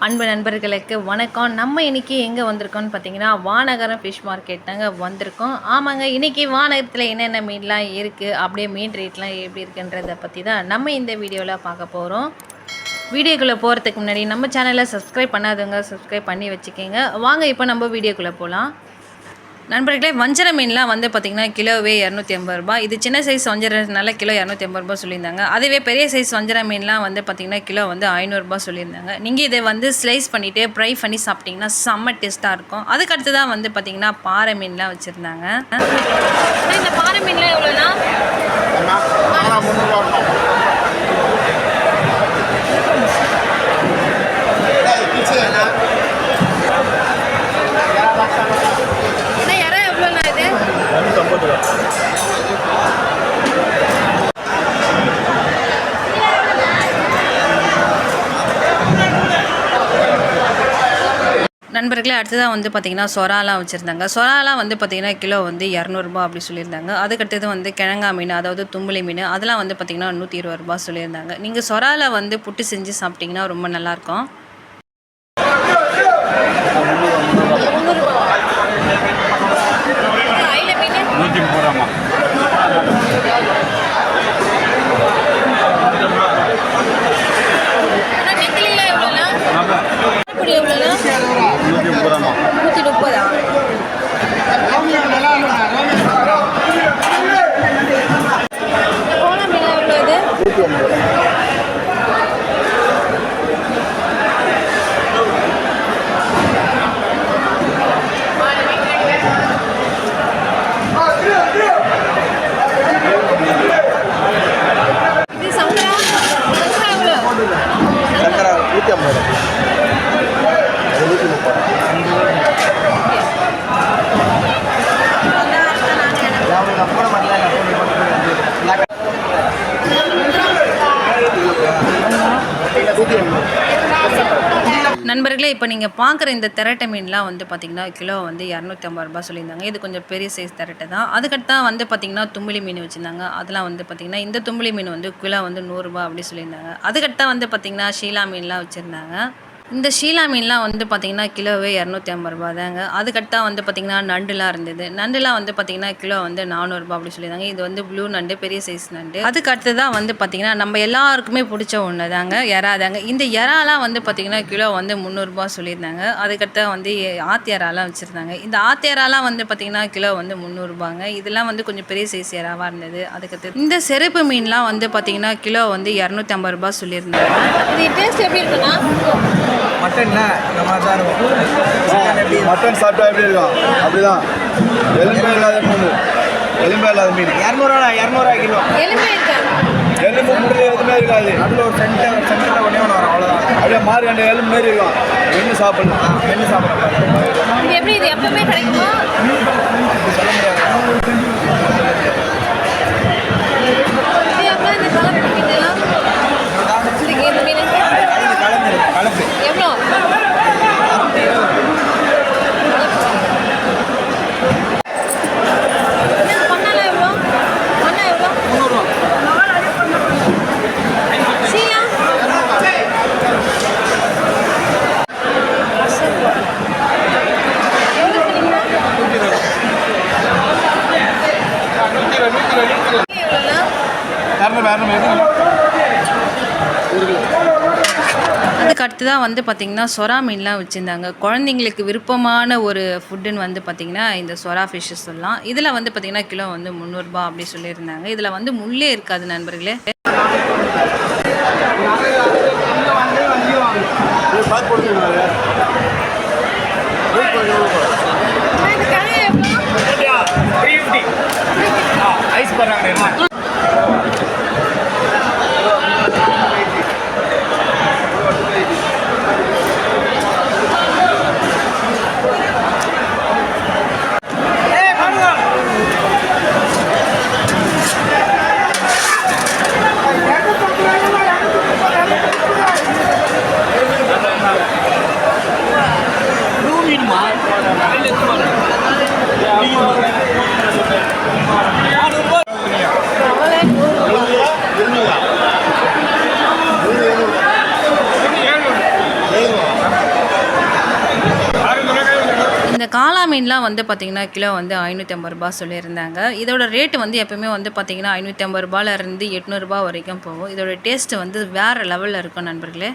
அன்பு நண்பர்களுக்கு வணக்கம். நம்ம இன்றைக்கி எங்கே வந்திருக்கோம்னு பார்த்தீங்கன்னா, வானகரம் ஃபிஷ் மார்க்கெட் தாங்க வந்திருக்கோம். ஆமாங்க, இன்றைக்கி வானகரத்தில் என்னென்ன மீன்லாம் இருக்குது, அப்படியே மீன் ரேட்லாம் எப்படி இருக்குன்றதை பற்றி தான் நம்ம இந்த வீடியோவில் பார்க்க போகிறோம். வீடியோக்குள்ளே போகிறதுக்கு முன்னாடி நம்ம சேனலை சப்ஸ்கிரைப் பண்ணாதவங்க சப்ஸ்கிரைப் பண்ணி வச்சுக்கோங்க. வாங்க இப்போ நம்ம வீடியோக்குள்ளே போகலாம். நண்பர்களே, வஞ்சர மீன்லாம் வந்து பார்த்திங்கன்னா கிலோவே 250 ரூபா. இது சின்ன சைஸ் வஞ்சரனால கிலோ 250 ரூபா சொல்லியிருந்தாங்க. அதுவே பெரிய சைஸ் வஞ்சர மீன்லாம் வந்து பார்த்திங்கன்னா கிலோ வந்து 500 ரூபா சொல்லியிருந்தாங்க. நீங்கள் இதை வந்து ஸ்லைஸ் பண்ணிவிட்டு ஃப்ரை பண்ணி சாப்பிட்டிங்கன்னா செம்ம டேஸ்ட்டாக இருக்கும். அதுக்கடுத்து தான் வந்து பார்த்திங்கன்னா பாறை மீன்லாம் வச்சுருந்தாங்க. இந்த பாறை மீன்லாம் எவ்வளோனா? நண்பர்களே, அடுத்ததாக வந்து பார்த்திங்கன்னா சொராலாம் வச்சுருந்தாங்க. சொராலாம் வந்து பார்த்திங்கன்னா கிலோ வந்து 200 ரூபா அப்படி சொல்லியிருந்தாங்க. அதுக்கடுத்தது வந்து கிழங்கா மீன், அதாவது தும்புளி மீன், அதெல்லாம் வந்து பார்த்திங்கன்னா 120 ரூபா சொல்லியிருந்தாங்க. நீங்கள் சொராவில் வந்து புட்டு செஞ்சு சாப்பிட்டிங்கன்னா ரொம்ப நல்லாயிருக்கும். நண்பர்களே, இப்போ நீங்கள் பார்க்குற இந்த திரட்டை மீன்லாம் வந்து பார்த்திங்கன்னா கிலோ வந்து 250 ரூபா சொல்லியிருந்தாங்க. இது கொஞ்சம் பெரிய சைஸ் திரட்டை தான். அதுக்கடுத்தா வந்து பார்த்திங்கன்னா தும்புளி மீன் வச்சுருந்தாங்க. அதெல்லாம் வந்து பார்த்திங்கன்னா இந்த தும்புளி மீன் வந்து கிலோ வந்து 100 ரூபா அப்படி சொல்லியிருந்தாங்க. அதுக்கடுத்தா வந்து பார்த்திங்கன்னா ஷீலா மீன்லாம் வச்சுருந்தாங்க. இந்த ஷீலா மீன்லாம் வந்து பார்த்திங்கன்னா கிலோவே 250 ரூபா தாங்க. அதுக்கடுத்தா வந்து பார்த்திங்கன்னா நண்டுலாம் இருந்தது. நண்டுலாம் வந்து பார்த்திங்கன்னா கிலோ வந்து 400 ரூபா அப்படி சொல்லியிருந்தாங்க. இது வந்து ப்ளூ நண்டு, பெரிய சைஸ் நண்டு. அதுக்கடுத்து தான் வந்து பார்த்திங்கன்னா நம்ம எல்லாருக்குமே பிடிச்ச ஒன்று தாங்க, எறா தாங்க. இந்த எறாலாம் வந்து பார்த்திங்கன்னா கிலோ வந்து 300 ரூபா சொல்லியிருந்தாங்க. அதுக்கடுத்தா வந்து ஆத்து எறாலாம் வச்சுருந்தாங்க. இந்த ஆத்து எறாலாம் வந்து பார்த்திங்கன்னா கிலோ வந்து 300 ரூபாங்க. இதெல்லாம் வந்து கொஞ்சம் பெரிய சைஸ் எறாவாக இருந்தது. அதுக்கடுத்து இந்த செருப்பு மீன்லாம் வந்து பார்த்திங்கன்னா கிலோ வந்து 250 ரூபா சொல்லியிருந்தாங்க. இது டேஸ்ட் எப்படி இருக்குன்னா, மட்டன்ல இந்த மாதிரி தான் இருக்கும். மட்டன் சாப்பிட்டா எப்படி இருக்கும் அப்படிதான். எலும்பே இல்லாத மீன், எலும்பே இல்லாத மீன் 200 கிலோ. எலும்பு முடியல எதுவுமே இருக்காது. அதில் ஒரு சென்டரில் ஒன்றே ஒன்று வரும், அவ்வளோதான். அப்படியே மாறி ரெண்டு எலும்பு மாரி இருக்கும். மென்று சாப்பிடலாம், மென்று சாப்பிடலாம். எப்படி இது எப்பவுமே கிடைக்குமா? சொல்ல முடியாது. அதுக்கு அடுத்து தான் வந்து பார்த்திங்கன்னா சொரா மீன்லாம் வச்சுருந்தாங்க. குழந்தைங்களுக்கு விருப்பமான ஒரு ஃபுட்டுன்னு வந்து பார்த்திங்கன்னா இந்த சொரா ஃபிஷ்ஷு சொல்லலாம். இதில் வந்து பார்த்திங்கன்னா கிலோ வந்து 300 ரூபா அப்படி சொல்லியிருந்தாங்க. இதில் வந்து முள்ளே இருக்காது நண்பர்களே. ஐஸ் பண்ணுறாங்க. இந்த காளா மீன்லாம் வந்து பார்த்திங்கன்னா கிலோ வந்து 550 ரூபா சொல்லியிருந்தாங்க. இதோட ரேட்டு வந்து எப்பவுமே வந்து பார்த்திங்கன்னா 550 ரூபாயிலேருந்து 800 ரூபா வரைக்கும் போகும். இதோட டேஸ்ட்டு வந்து வேறு லெவலில் இருக்கும் நண்பர்களே.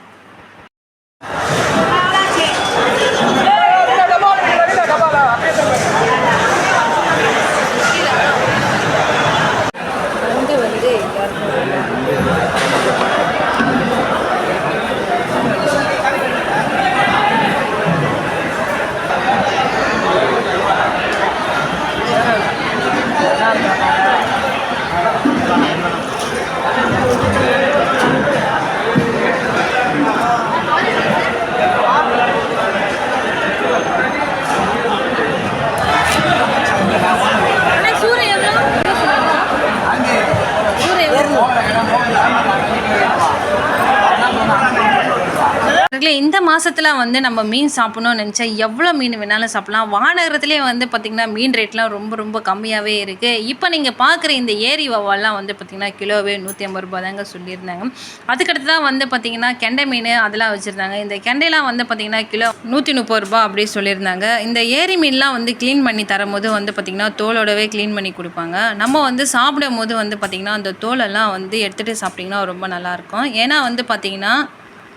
இந்த மாதத்தில் வந்து நம்ம மீன் சாப்பிட்ணும்னு நினச்சா எவ்வளோ மீன் வேணாலும் சாப்பிட்லாம். வானகரத்துலேயே வந்து பார்த்திங்கன்னா மீன் ரேட்லாம் ரொம்ப ரொம்ப கம்மியாகவே இருக்குது. இப்போ நீங்கள் பார்க்குற இந்த ஏரி வவ்வால்லாம் வந்து பார்த்திங்கன்னா கிலோவே 150 ரூபா தாங்க சொல்லியிருந்தாங்க. அதுக்கடுத்து தான் வந்து பார்த்திங்கன்னா கெண்டை மீன் அதெல்லாம் வச்சுருந்தாங்க. இந்த கெண்டைலாம் வந்து பார்த்திங்கன்னா கிலோ 130 ரூபா அப்படி சொல்லியிருந்தாங்க. இந்த ஏரி மீன்லாம் வந்து க்ளீன் பண்ணி தரும்போது வந்து பார்த்திங்கன்னா தோலோடவே க்ளீன் பண்ணி கொடுப்பாங்க. நம்ம வந்து சாப்பிடும் போது வந்து பார்த்திங்கன்னா அந்த தோலெல்லாம் வந்து எடுத்துகிட்டு சாப்பிட்டிங்கன்னா ரொம்ப நல்லாயிருக்கும். ஏன்னா வந்து பார்த்திங்கன்னா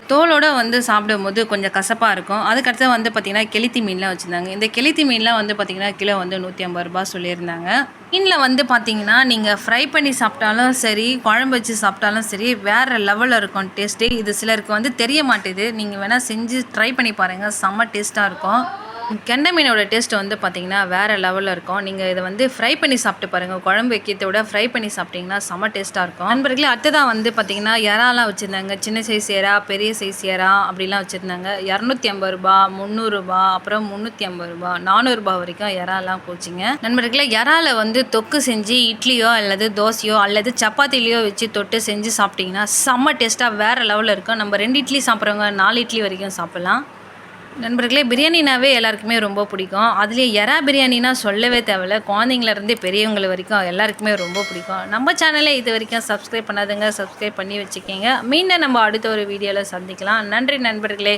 தோலோடு வந்து சாப்பிடும்போது கொஞ்சம் கசப்பாக இருக்கும். அதுக்கடுத்து வந்து பார்த்திங்கன்னா கெளுத்தி மீன்லாம் வச்சுருந்தாங்க. இந்த கெளுத்தி மீன்லாம் வந்து பார்த்திங்கன்னா கிலோ வந்து 150 ரூபா சொல்லியிருந்தாங்க. மீனில் வந்து பார்த்திங்கன்னா நீங்கள் ஃப்ரை பண்ணி சாப்பிட்டாலும் சரி, குழம்பு வச்சு சாப்பிட்டாலும் சரி, வேறு லெவலில் இருக்கும் டேஸ்ட்டு. இது சிலருக்கு வந்து தெரிய மாட்டேது. நீங்கள் வேணால் செஞ்சு ட்ரை பண்ணி பாருங்கள், செம்ம டேஸ்ட்டாக இருக்கும். கெண்டை மீனோட டேஸ்ட்டு வந்து பார்த்திங்கன்னா வேறு லெவலில் இருக்கும். நீங்கள் இதை வந்து ஃப்ரை பண்ணி சாப்பிட்டு பாருங்கள். குழம்பு வைக்கிறத விட ஃப்ரை பண்ணி சாப்பிட்டிங்கன்னா செம்ம டேஸ்ட்டாக இருக்கும். நண்பர்களே, அடுத்ததான் வந்து பார்த்திங்கன்னா இறாலாம் வச்சுருந்தாங்க. சின்ன சைஸ் இறா, பெரிய சைஸ் இறா அப்படிலாம் வச்சுருந்தாங்க. 250 ரூபா, 300 ரூபா, அப்புறம் 350 ரூபா, 400 ரூபா வரைக்கும் இறாலாம் போச்சுங்க. நண்பர்களே, இறால வந்து தொக்கு செஞ்சு இட்லியோ அல்லது தோசையோ அல்லது சப்பாத்திலையோ வச்சு தொட்டு செஞ்சு சாப்பிட்டிங்கன்னா செம்ம டேஸ்ட்டாக வேறு லெவலில் இருக்கும். நம்ம 2 இட்லி சாப்பிட்றவங்க 4 இட்லி வரைக்கும் சாப்பிட்லாம். நண்பர்களே, பிரியாணினாவே எல்லாருக்குமே ரொம்ப பிடிக்கும். அதுலேயே எறா பிரியாணினா சொல்லவே தேவையில்ல. குழந்தைங்கள்லேருந்து பெரியவங்க வரைக்கும் எல்லாருக்குமே ரொம்ப பிடிக்கும். நம்ம சேனலை இது வரைக்கும் சப்ஸ்கிரைப் பண்ணாதுங்க, சப்ஸ்கிரைப் பண்ணி வச்சுக்கோங்க. மீண்டும் நம்ம அடுத்த ஒரு வீடியோவில் சந்திக்கலாம். நன்றி நண்பர்களே.